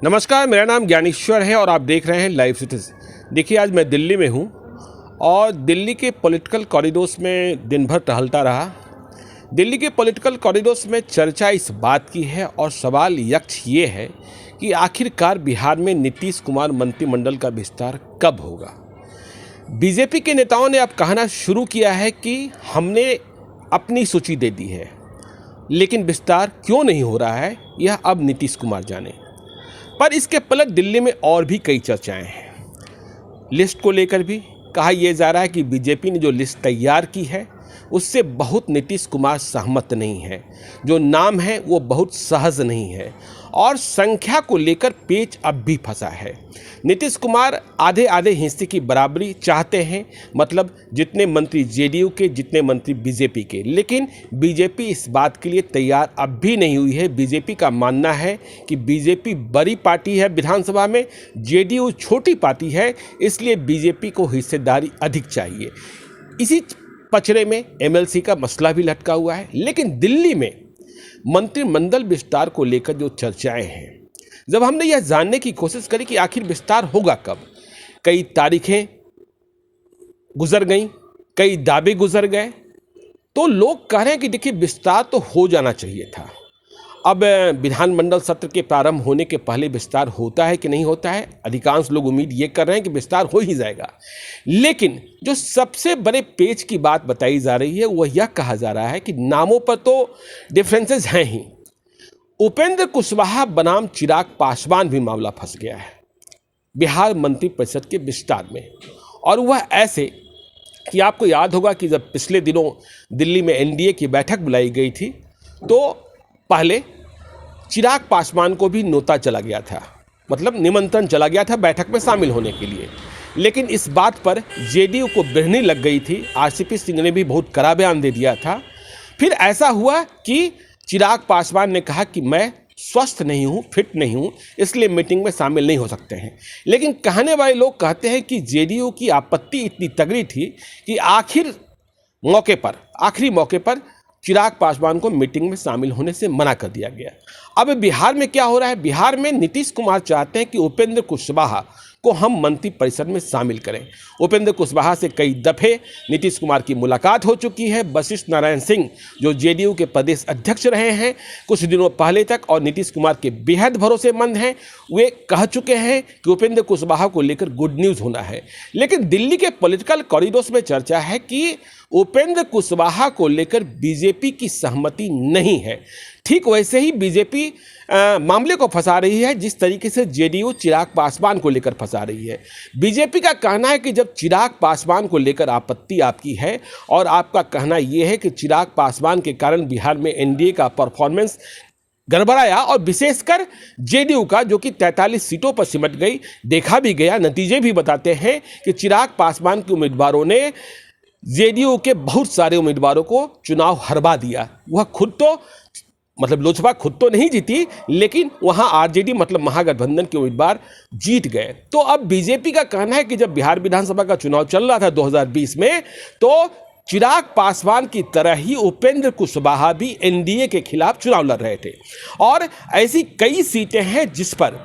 नमस्कार, मेरा नाम ज्ञानेश्वर है और आप देख रहे हैं लाइव सिटीज। देखिए, आज मैं दिल्ली में हूँ और दिल्ली के पॉलिटिकल कॉरिडोर्स में दिन भर टहलता रहा। दिल्ली के पॉलिटिकल कॉरिडोर्स में चर्चा इस बात की है और सवाल यक्ष ये है कि आखिरकार बिहार में नीतीश कुमार मंत्रिमंडल का विस्तार कब होगा। बीजेपी के नेताओं ने अब कहना शुरू किया है कि हमने अपनी सूची दे दी है, लेकिन विस्तार क्यों नहीं हो रहा है यह अब नीतीश कुमार जाने। पर इसके पलट दिल्ली में और भी कई चर्चाएं हैं। लिस्ट को लेकर भी कहा यह जा रहा है कि बीजेपी ने जो लिस्ट तैयार की है उससे बहुत नीतीश कुमार सहमत नहीं है। जो नाम है वो बहुत सहज नहीं है और संख्या को लेकर पेच अब भी फंसा है। नीतीश कुमार आधे आधे हिस्से की बराबरी चाहते हैं, मतलब जितने मंत्री जेडीयू के जितने मंत्री बीजेपी के, लेकिन बीजेपी इस बात के लिए तैयार अब भी नहीं हुई है। बीजेपी का मानना है कि बीजेपी बड़ी पार्टी है विधानसभा में, जेडीयू छोटी पार्टी है, इसलिए बीजेपी को हिस्सेदारी अधिक चाहिए। इसी पचड़े में एमएलसी का मसला भी लटका हुआ है। लेकिन दिल्ली में मंत्रिमंडल विस्तार को लेकर जो चर्चाएं हैं, जब हमने यह जानने की कोशिश करी कि आखिर विस्तार होगा कब, कई तारीखें गुजर गईं, कई दावे गुजर गए, तो लोग कह रहे हैं कि देखिए विस्तार तो हो जाना चाहिए था। अब विधानमंडल सत्र के प्रारंभ होने के पहले विस्तार होता है कि नहीं होता है, अधिकांश लोग उम्मीद ये कर रहे हैं कि विस्तार हो ही जाएगा। लेकिन जो सबसे बड़े पेच की बात बताई जा रही है वह यह कहा जा रहा है कि नामों पर तो डिफरेंसेस हैं ही, उपेंद्र कुशवाहा बनाम चिराग पासवान भी मामला फंस गया है बिहार मंत्रिपरिषद के विस्तार में। और वह ऐसे कि आपको याद होगा कि जब पिछले दिनों दिल्ली में एनडीए की बैठक बुलाई गई थी तो पहले चिराग पासवान को भी न्योता चला गया था, मतलब निमंत्रण चला गया था बैठक में शामिल होने के लिए। लेकिन इस बात पर जेडीयू को बिरहनी लग गई थी। आरसीपी सिंह ने भी बहुत कड़ा बयान दे दिया था। फिर ऐसा हुआ कि चिराग पासवान ने कहा कि मैं स्वस्थ नहीं हूँ, फिट नहीं हूँ, इसलिए मीटिंग में शामिल नहीं हो सकते हैं। लेकिन कहने वाले लोग कहते हैं कि जेडीयू की आपत्ति इतनी तगड़ी थी कि आखिरी मौके पर चिराग पासवान को मीटिंग में शामिल होने से मना कर दिया गया। अब बिहार में क्या हो रहा है, बिहार में नीतीश कुमार चाहते हैं कि उपेंद्र कुशवाहा को हम मंत्रिपरिषद में शामिल करें। उपेंद्र कुशवाहा से कई दफ़े नीतीश कुमार की मुलाकात हो चुकी है। वशिष्ठ नारायण सिंह जो जेडीयू के प्रदेश अध्यक्ष रहे हैं कुछ दिनों पहले तक और नीतीश कुमार के बेहद भरोसेमंद हैं, वे कह चुके हैं कि उपेंद्र कुशवाहा को लेकर गुड न्यूज़ होना है। लेकिन दिल्ली के पॉलिटिकल कॉरिडोर्स में चर्चा है कि उपेंद्र कुशवाहा को लेकर बीजेपी की सहमति नहीं है। ठीक वैसे ही बीजेपी मामले को फंसा रही है जिस तरीके से जेडीयू चिराग पासवान को लेकर फंसा रही है। बीजेपी का कहना है कि जब चिराग पासवान को लेकर आपत्ति आपकी है और आपका कहना यह है कि चिराग पासवान के कारण बिहार में एनडीए का परफॉर्मेंस गड़बड़ाया और विशेषकर जेडीयू का जो कि 43 सीटों पर सिमट गई, देखा भी गया, नतीजे भी बताते हैं कि चिराग पासवान के उम्मीदवारों ने जेडीयू के बहुत सारे उम्मीदवारों को चुनाव हरवा दिया। वह खुद तो मतलब लोजपा खुद तो नहीं जीती, लेकिन वहां आरजेडी मतलब महागठबंधन के उम्मीदवार जीत गए। तो अब बीजेपी का कहना है कि जब बिहार विधानसभा का चुनाव चल रहा था 2020 में, तो चिराग पासवान की तरह ही उपेंद्र कुशवाहा भी एनडीए के खिलाफ चुनाव लड़ रहे थे और ऐसी कई सीटें हैं जिस पर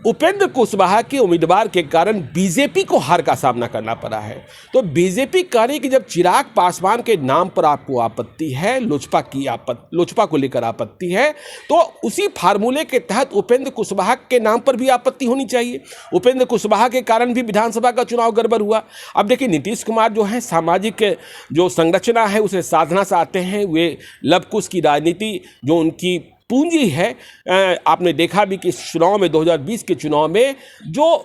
उपेंद्र कुशवाहा के उम्मीदवार के कारण बीजेपी को हार का सामना करना पड़ा है। तो बीजेपी कह रही कि जब चिराग पासवान के नाम पर आपको आपत्ति है, लोजपा को लेकर आपत्ति है, तो उसी फार्मूले के तहत उपेंद्र कुशवाहा के नाम पर भी आपत्ति होनी चाहिए। उपेंद्र कुशवाहा के कारण भी विधानसभा का चुनाव गड़बड़ हुआ। अब देखिए, नीतीश कुमार जो है सामाजिक जो संरचना है उसे साधना चाहते हैं। वे लव कुश की राजनीति जो उनकी पूंजी है, आपने देखा भी कि इस चुनाव में 2020 के चुनाव में जो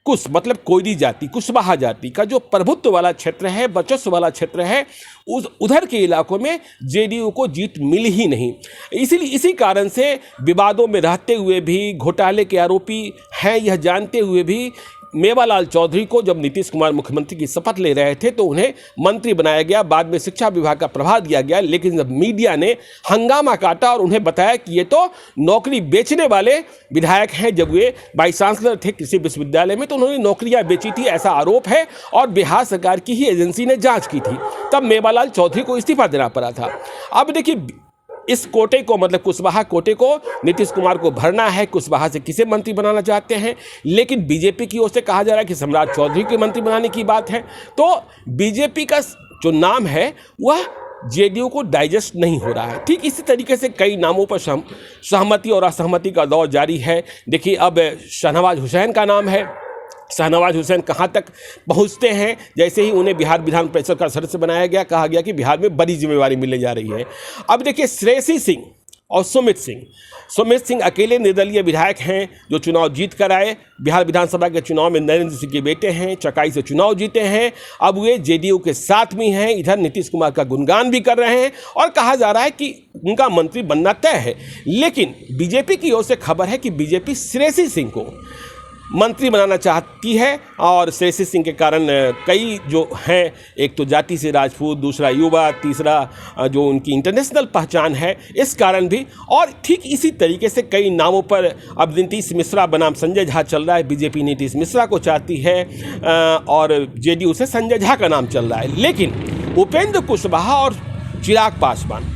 कुश मतलब कोयरी जाति, कुशवाहा जाति का जो प्रभुत्व वाला क्षेत्र है, वर्चस्व वाला क्षेत्र है, उधर के इलाकों में जेडीयू को जीत मिली ही नहीं। इसीलिए इसी कारण से विवादों में रहते हुए भी, घोटाले के आरोपी हैं यह जानते हुए भी, मेवालाल चौधरी को जब नीतीश कुमार मुख्यमंत्री की शपथ ले रहे थे तो उन्हें मंत्री बनाया गया, बाद में शिक्षा विभाग का प्रभार दिया गया। लेकिन जब मीडिया ने हंगामा काटा और उन्हें बताया कि ये तो नौकरी बेचने वाले विधायक हैं, जब वे वाइस चांसलर थे कृषि विश्वविद्यालय में तो उन्होंने नौकरियां बेची थी, ऐसा आरोप है और बिहार सरकार की ही एजेंसी ने जांच की थी, तब मेवालाल चौधरी को इस्तीफा देना पड़ा था। अब देखिए, इस कोटे को, मतलब कुशवाहा कोटे को नीतीश कुमार को भरना है। कुशवाहा से किसे मंत्री बनाना चाहते हैं, लेकिन बीजेपी की ओर से कहा जा रहा है कि सम्राट चौधरी को मंत्री बनाने की बात है। तो बीजेपी का जो नाम है वह जेडीयू को डाइजेस्ट नहीं हो रहा है। ठीक इसी तरीके से कई नामों पर सहमति और असहमति का दौर जारी है। देखिए, अब शाहनवाज हुसैन का नाम है। शाहनवाज हुसैन कहाँ तक पहुँचते हैं? जैसे ही उन्हें बिहार विधान परिषद का सदस्य बनाया गया, कहा गया कि बिहार में बड़ी जिम्मेवारी मिलने जा रही है। अब देखिए, श्रेयसी सिंह और सुमित सिंह अकेले निर्दलीय विधायक हैं जो चुनाव जीत कर आए। बिहार विधानसभा के चुनाव में नरेंद्र सिंह के बेटे हैं, चकाई से चुनाव जीते हैं। अब वे जेडीयू के साथ में हैं। इधर नीतीश कुमार का गुणगान भी कर रहे हैं और कहा जा रहा है कि उनका मंत्री बनना तय है। लेकिन बीजेपी की ओर से खबर है कि बीजेपी श्रेयसी सिंह को मंत्री बनाना चाहती है और श्रेयसी सिंह के कारण कई जो हैं, एक तो जाति से राजपूत, दूसरा युवा, तीसरा जो उनकी इंटरनेशनल पहचान है, इस कारण भी। और ठीक इसी तरीके से कई नामों पर अब नीतीश मिश्रा बनाम संजय झा चल रहा है। बीजेपी नीतीश मिश्रा को चाहती है और जेडीयू से संजय झा का नाम चल रहा है। लेकिन उपेंद्र कुशवाहा और चिराग पासवान,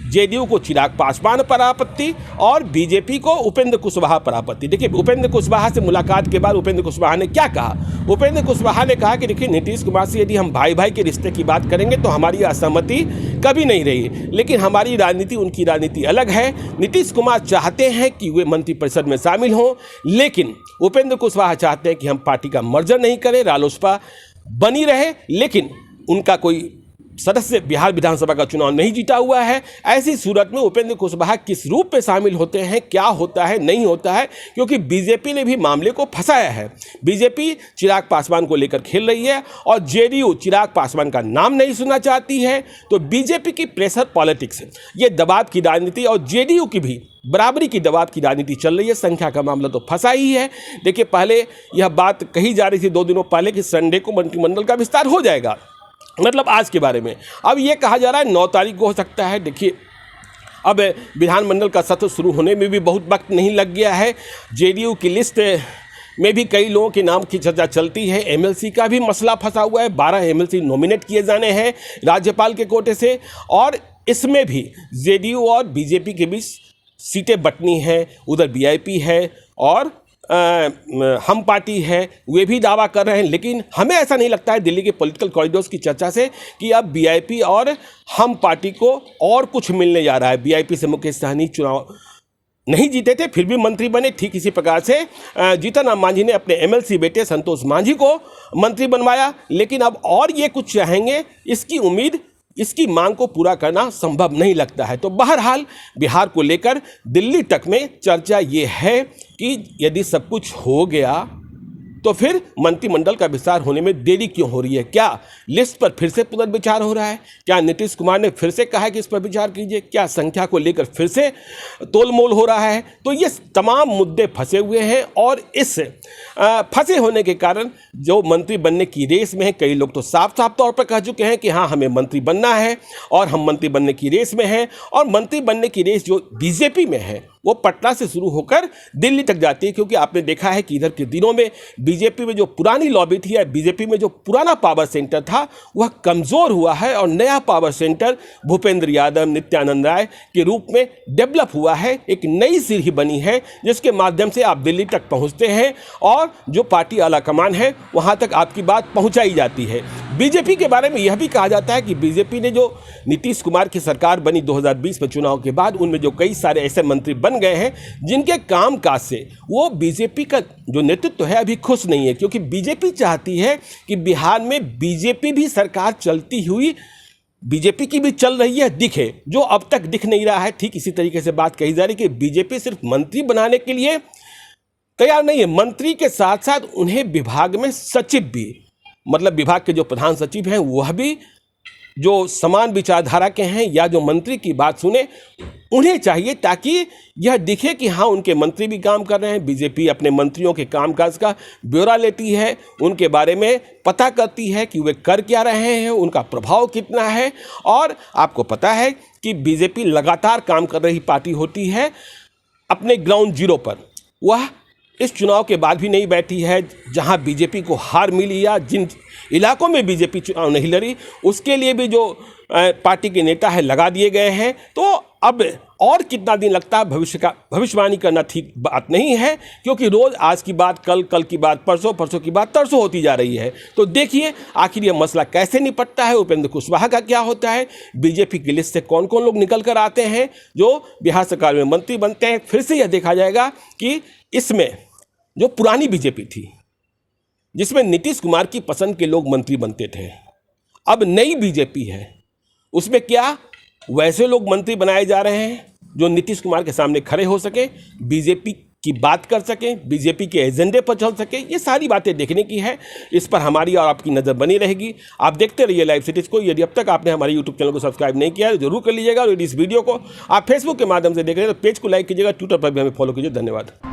जेडीयू को चिराग पासवान पर आपत्ति और बीजेपी को उपेंद्र कुशवाहा पर आपत्ति। देखिए, उपेंद्र कुशवाहा से मुलाकात के बाद उपेंद्र कुशवाहा ने क्या कहा? उपेंद्र कुशवाहा ने कहा कि देखिए, नीतीश कुमार से यदि हम भाई भाई के रिश्ते की बात करेंगे तो हमारी असहमति कभी नहीं रही, लेकिन हमारी राजनीति उनकी राजनीति अलग है। नीतीश कुमार चाहते हैं कि वे मंत्रिपरिषद में शामिल हों, लेकिन उपेंद्र कुशवाहा चाहते हैं कि हम पार्टी का मर्जर नहीं करें, रालोसपा बनी रहे, लेकिन उनका कोई सदस्य बिहार विधानसभा का चुनाव नहीं जीता हुआ है। ऐसी सूरत में उपेंद्र कुशवाहा किस रूप में शामिल होते हैं, क्या होता है, नहीं होता है, क्योंकि बीजेपी ने भी मामले को फंसाया है। बीजेपी चिराग पासवान को लेकर खेल रही है और जेडीयू चिराग पासवान का नाम नहीं सुनना चाहती है। तो बीजेपी की प्रेशर पॉलिटिक्स, ये दबाव की राजनीति, और जेडीयू की भी बराबरी की दबाव की राजनीति चल रही है। संख्या का मामला तो फंसा ही है। देखिए, पहले यह बात कही जा रही थी 2 दिनों पहले कि संडे को मंत्रिमंडल का विस्तार हो जाएगा, मतलब आज के बारे में। अब ये कहा जा रहा है 9 तारीख को हो सकता है। देखिए, अब विधानमंडल का सत्र शुरू होने में भी बहुत वक्त नहीं लग गया है। जेडीयू की लिस्ट में भी कई लोगों के नाम की चर्चा चलती है। एमएलसी का भी मसला फंसा हुआ है। 12 एमएलसी नॉमिनेट किए जाने हैं राज्यपाल के कोटे से, और इसमें भी जेडीयू और बीजेपी के बीच सीटें बंटनी हैं। उधर बीआईपी है और हम पार्टी है, वे भी दावा कर रहे हैं। लेकिन हमें ऐसा नहीं लगता है दिल्ली के पॉलिटिकल कॉरिडोर्स की चर्चा से कि अब बीआईपी और हम पार्टी को और कुछ मिलने जा रहा है। बीआईपी से मुकेश सहनी चुनाव नहीं जीते थे, फिर भी मंत्री बने। ठीक इसी प्रकार से जीतन राम मांझी ने अपने एमएलसी बेटे संतोष मांझी को मंत्री बनवाया। लेकिन अब और ये कुछ चाहेंगे, इसकी उम्मीद, इसकी मांग को पूरा करना संभव नहीं लगता है। तो बहरहाल बिहार को लेकर दिल्ली तक में चर्चा ये है कि यदि सब कुछ हो गया तो फिर मंत्रिमंडल का विस्तार होने में देरी क्यों हो रही है? क्या लिस्ट पर फिर से पुनर्विचार हो रहा है? क्या नीतीश कुमार ने फिर से कहा है कि इस पर विचार कीजिए? क्या संख्या को लेकर फिर से तोलमोल हो रहा है? तो ये तमाम मुद्दे फंसे हुए हैं और इस फंसे होने के कारण जो मंत्री बनने की रेस में है, कई लोग तो साफ साफ तौर पर कह चुके हैं कि हाँ, हमें मंत्री बनना है और हम मंत्री बनने की रेस में हैं। और मंत्री बनने की रेस जो बीजेपी में है वो पटना से शुरू होकर दिल्ली तक जाती है, क्योंकि आपने देखा है कि इधर के दिनों में बीजेपी में जो पुरानी लॉबी थी या बीजेपी में जो पुराना पावर सेंटर था वह कमज़ोर हुआ है और नया पावर सेंटर भूपेंद्र यादव, नित्यानंद राय के रूप में डेवलप हुआ है। एक नई सीढ़ी बनी है जिसके माध्यम से आप दिल्ली तक पहुंचते हैं और जो पार्टी आला कमान है वहां तक आपकी बात पहुंचाई जाती है। बीजेपी के बारे में यह भी कहा जाता है कि बीजेपी ने जो नीतीश कुमार की सरकार बनी 2020 में चुनाव के बाद, उनमें जो कई सारे ऐसे मंत्री बन गए हैं जिनके कामकाज से वो बीजेपी का जो नेतृत्व है अभी खुश नहीं है, क्योंकि बीजेपी चाहती है कि बिहार में बीजेपी भी सरकार चलती हुई, बीजेपी की भी चल रही है, दिखे, जो अब तक दिख नहीं रहा है। ठीक इसी तरीके से बात कही जा रही है कि बीजेपी सिर्फ मंत्री बनाने के लिए तैयार नहीं है, मंत्री के साथ साथ उन्हें विभाग में सचिव भी, मतलब विभाग के जो प्रधान सचिव हैं वह भी जो समान विचारधारा के हैं या जो मंत्री की बात सुने उन्हें चाहिए, ताकि यह दिखे कि हाँ, उनके मंत्री भी काम कर रहे हैं। बीजेपी अपने मंत्रियों के कामकाज का ब्यौरा लेती है, उनके बारे में पता करती है कि वे कर क्या रहे हैं, उनका प्रभाव कितना है। और आपको पता है कि बीजेपी लगातार काम कर रही पार्टी होती है अपने ग्राउंड जीरो पर। वह इस चुनाव के बाद भी नहीं बैठी है। जहां बीजेपी को हार मिली या जिन इलाकों में बीजेपी चुनाव नहीं लड़ी उसके लिए भी जो पार्टी के नेता है लगा दिए गए हैं। तो अब और कितना दिन लगता है भविष्यवाणी करना ठीक बात नहीं है, क्योंकि रोज़ आज की बात कल, कल की बात परसों, परसों की बात तरसों होती जा रही है। तो देखिए आखिर ये मसला कैसे निपटता है, उपेंद्र कुशवाहा का क्या होता है, बीजेपी की लिस्ट से कौन कौन लोग निकल कर आते हैं जो बिहार सरकार में मंत्री बनते हैं। फिर से यह देखा जाएगा कि इसमें जो पुरानी बीजेपी थी, जिसमें नीतीश कुमार की पसंद के लोग मंत्री बनते थे, अब नई बीजेपी है, उसमें क्या वैसे लोग मंत्री बनाए जा रहे हैं जो नीतीश कुमार के सामने खड़े हो सके, बीजेपी की बात कर सके, बीजेपी के एजेंडे पर चल सके। ये सारी बातें देखने की है, इस पर हमारी और आपकी नज़र बनी रहेगी। आप देखते रहिए लाइव सिटीज़ को। यदि अब तक आपने हमारे यूट्यूब चैनल को सब्सक्राइब नहीं किया है तो जरूर कर लीजिएगा। और यदि इस वीडियो को आप फेसबुक के माध्यम से देख रहे हैं तो पेज को लाइक कीजिएगा, ट्विटर पर भी हमें फॉलो कीजिए। धन्यवाद।